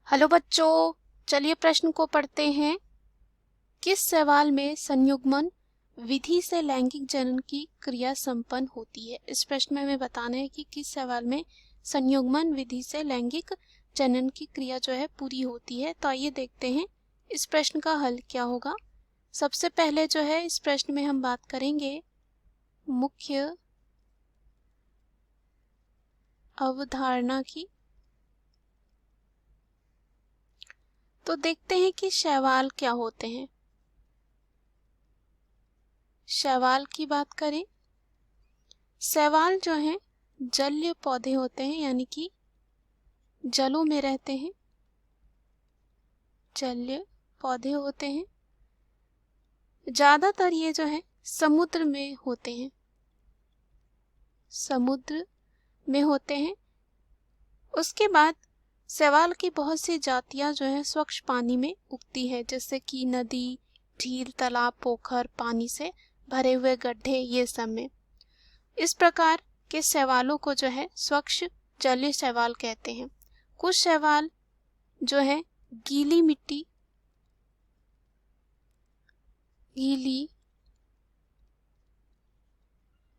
Hello बच्चों, चलिए प्रश्न को पढ़ते हैं। किस सवाल में संयुग्मन विधि से लैंगिक जनन की क्रिया संपन्न होती है। इस प्रश्न में हमें बताना है कि किस सवाल में संयुग्मन विधि से लैंगिक जनन की क्रिया जो है पूरी होती है। तो आइए देखते हैं इस प्रश्न का हल क्या होगा। सबसे पहले जो है इस प्रश्न में हम बात करेंगे मुख्य अवधारणा की। तो देखते हैं कि शैवाल क्या होते हैं। शैवाल की बात करें, शैवाल जो हैं जलीय पौधे होते हैं, यानी कि जलों में रहते हैं, जलीय पौधे होते हैं। ज्यादातर ये जो है समुद्र में होते हैं, समुद्र में होते हैं। उसके बाद शैवाल की बहुत सी जातियां जो है स्वच्छ पानी में उगती है, जैसे कि नदी, झील, तालाब, पोखर, पानी से भरे हुए गड्ढे, ये सब में। इस प्रकार के शैवालों को जो है स्वच्छ जलीय शैवाल कहते हैं। कुछ शैवाल जो है गीली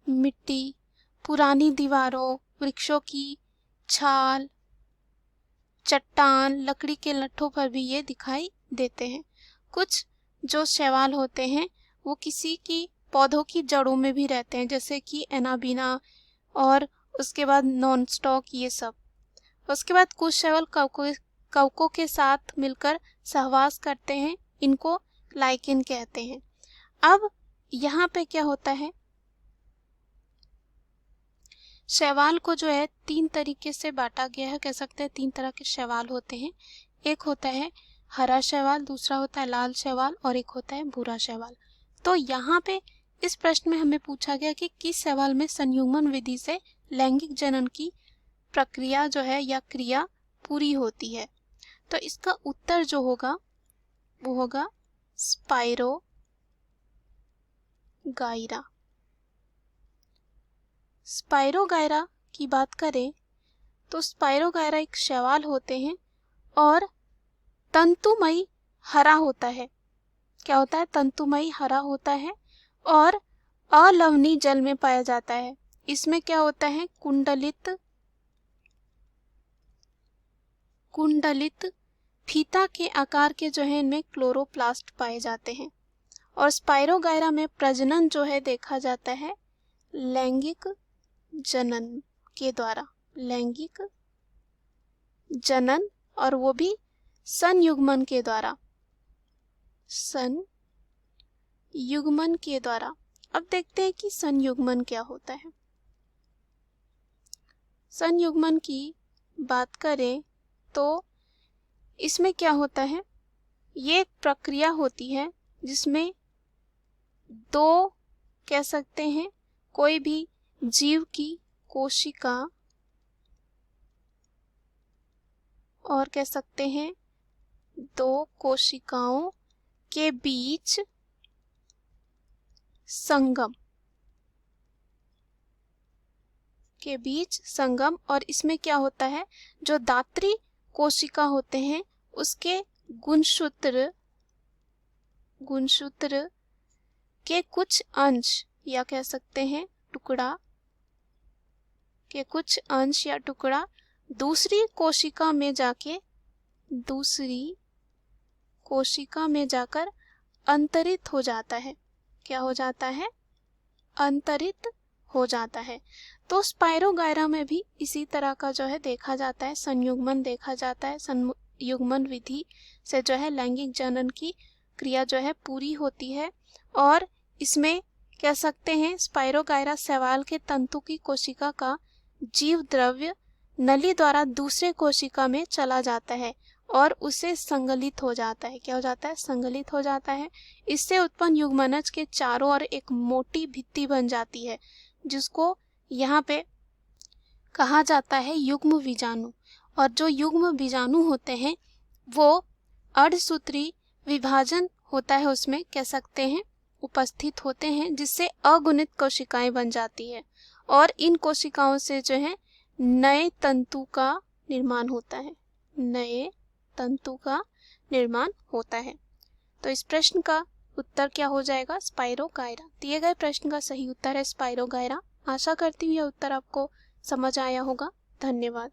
मिट्टी, पुरानी दीवारों, वृक्षों की छाल, चट्टान, लकड़ी के लट्ठों पर भी ये दिखाई देते हैं। कुछ जो शैवाल होते हैं वो किसी की पौधों की जड़ों में भी रहते हैं, जैसे कि एनाबीना और उसके बाद नॉन स्टॉक, ये सब। उसके बाद कुछ शैवाल कवकों के साथ मिलकर सहवास करते हैं, इनको लाइकेन कहते हैं। अब यहाँ पे क्या होता है, शैवाल को जो है तीन तरीके से बांटा गया है, कह सकते हैं तीन तरह के शैवाल होते हैं। एक होता है हरा शैवाल, दूसरा होता है लाल शैवाल और एक होता है भूरा शैवाल। तो यहाँ पे इस प्रश्न में हमें पूछा गया कि किस शैवाल में संयुग्मन विधि से लैंगिक जनन की प्रक्रिया जो है या क्रिया पूरी होती है। तो इसका उत्तर जो होगा वो होगा स्पाइरोगाइरा। स्पाइरोगाइरा की बात करें तो स्पाइरोगाइरा एक शैवाल होते हैं और तंतुमयी हरा होता है। क्या होता है? तंतुमयी हरा होता है और अलवणीय जल में पाया जाता है। इसमें क्या होता है, कुंडलित फीता के आकार के जो है इनमें क्लोरोप्लास्ट पाए जाते हैं। और स्पाइरोगाइरा में प्रजनन जो है देखा जाता है लैंगिक जनन के द्वारा, लैंगिक जनन, और वो भी संयुग्मन के द्वारा, संयुग्मन के द्वारा। अब देखते हैं कि संयुग्मन क्या होता है। संयुग्मन की बात करें तो इसमें क्या होता है, ये एक प्रक्रिया होती है जिसमें दो, कह सकते हैं कोई भी जीव की कोशिका और कह सकते हैं दो कोशिकाओं के बीच संगम, और इसमें क्या होता है, जो दात्री कोशिका होते हैं उसके गुणसूत्र के कुछ अंश या कह सकते हैं टुकड़ा के कुछ अंश या टुकड़ा दूसरी कोशिका में जाकर अंतरित हो जाता है। क्या हो जाता है? अंतरित हो जाता है। तो स्पाइरोगाइरा में भी इसी तरह का जो है देखा जाता है, संयुग्मन देखा जाता है। संयुग्मन विधि से जो है लैंगिक जनन की क्रिया जो है पूरी होती है और इसमें कह सकते हैं स्पाइरोगाइरा शैवाल के तंतु की कोशिका का जीव द्रव्य नली द्वारा दूसरे कोशिका में चला जाता है और उसे संगलित हो जाता है। क्या हो जाता है? संगलित हो जाता है। इससे उत्पन्न युग्मनज के चारों ओर एक मोटी भित्ति बन जाती है, जिसको यहाँ पे कहा जाता है युग्म बीजाणु। और जो युग्म बीजाणु होते हैं वो अर्धसूत्री विभाजन होता है, उसमें कह सकते हैं उपस्थित होते हैं, जिससे अगुणित कोशिकाएं बन जाती है और इन कोशिकाओं से जो है नए तंतु का निर्माण होता है, नए तंतु का निर्माण होता है। तो इस प्रश्न का उत्तर क्या हो जाएगा? स्पाइरोगायरा। दिए गए प्रश्न का सही उत्तर है स्पाइरोगायरा। आशा करती हूँ यह उत्तर आपको समझ आया होगा। धन्यवाद।